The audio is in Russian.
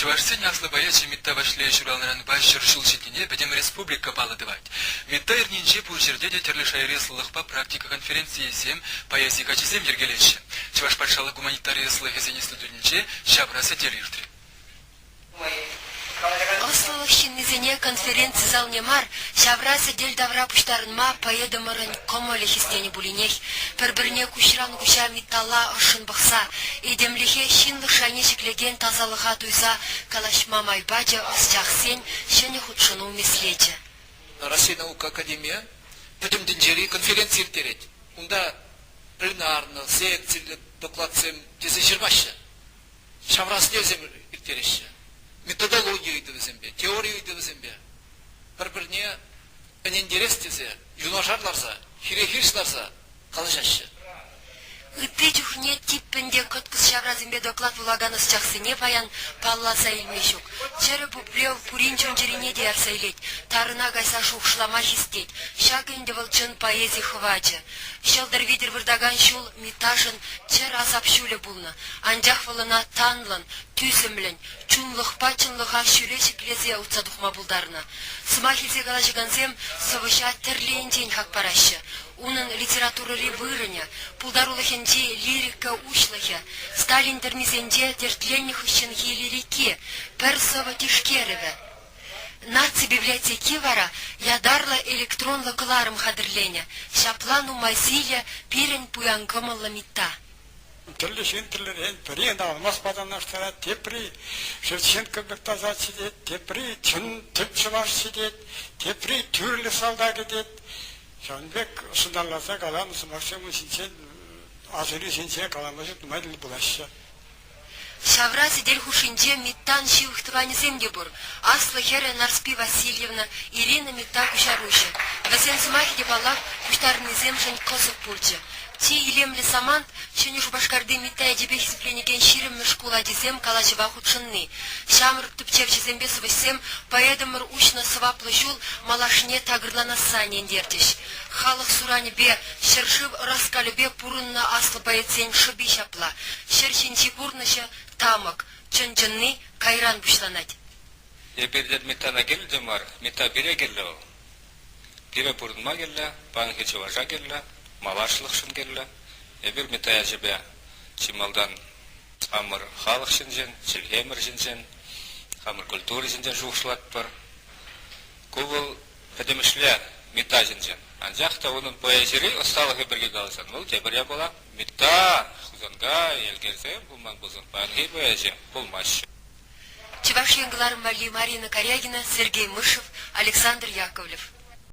Чувашцы няслы боячи митта вашле шуралнаран баш жыршыл шетине бедем республика балыдывать. Митта ирнинче бу жерде де терлі шайреслылықпа практика конференции сем поэзия качесем ергелеші. Чуваш патшалы гуманитария слығы зенеслідудінче шабрасы делирдри. Ослылық шиннезене конференция зал немар, шаврасы дел давра пуштарынма поедымырын комолы хистени булинех, бір-біріне күшран күша миталла ошын бұқса, едемліхе шинлық шайне шеклеген тазалыға туйса, калашма майбаджа ос жақсен шыны худшыну мислече. Россия наука академия бүтін дінжері конференция ертерет. Онда пленарны, секциялы докладсем десе жырмашы. Шаврасы делзем ертереші. Методология үйді бізімбе, теория үйді бізімбе. Бір-біріне үнендерес десе, юнашарларса, хирехиршларса қалышашы. Үтті жүхне типпінде көткіз шавразымбе доклад улаганыс жақсыне баян палласа илмешук. Чәрі бұплеу пурин чонжерине де арсайлет, тарына гайса шуқшлама хистет, шагынды вылчын поэзии хвачы. Шелдір видер вырдаган шул миташын чәр азап шулі бұлны, анжақ вылына танлын, түйсімлін, чунлықпа чынлыға шуле шеклезе ұтсадықма бұлдарына. Смахилзе қалашығансем сывыша тірлейін ден хақ парашы. Унын литературы вырыня, пулдарулыхенде лирика ушлыхе, Сталин термизенде тертленних ищенхи лирики, персова тишкереве. Наци библиотеки вара ядарла электронлы кыларым хадырлене, шаплану мазиля пирен пуянгымылы мита. Түрлі шентірлерін бірен алмас баданаштара тепри, Шевченко бір таза сидет, тепри түп шываш сидет, тепри түрлі салда кетет. Жанбек ұсындарласа қаламыз, максимум сенсен, азыры сенсен қаламызы тұмайдылы бұлашы. Шаврази дель хушинде миттан шиухтывани земге бур. Асла хере Нарспи Васильевна, Ирина митта кушаруши. Васен сумахи депалак куштарный земшень косык пульче. Ти илемли самант, шенюш башкарды митта эдебе хизипленеген ширим мешкула дизем калачыва худшынны. Шамыр тупчевчи зембе сывысем, поэдымыр учно сываплы жул малашне тагырлана санен дертеш. Халық сурани бе, шыршып раскалюбе пурынна аслы поэцен шыби шапла. Шыршинчи бурныша тамак, чын-чынны кайран бушланать. Ебердер митана келді мар, мита бере келді. Леве пурынма келді, банхи чыважа келді. Малашлық шын келі, әбір метая жебе чималдан хамыр халық шынжен, чилхемір жынжен, хамыр культуры жынжен жуғшылат бар. Көбіл әдемішлі мета жынжен. Анжақта оның поэзері ұсталығы бірге қалысан. Бұл тебіря бола. Мета, құзанға, елгерзе, бұлман бұзын. Банғи поэзі, бұлмашы. Чеваш Марина Корягина, Сергей Мышев, Александр Яковлев.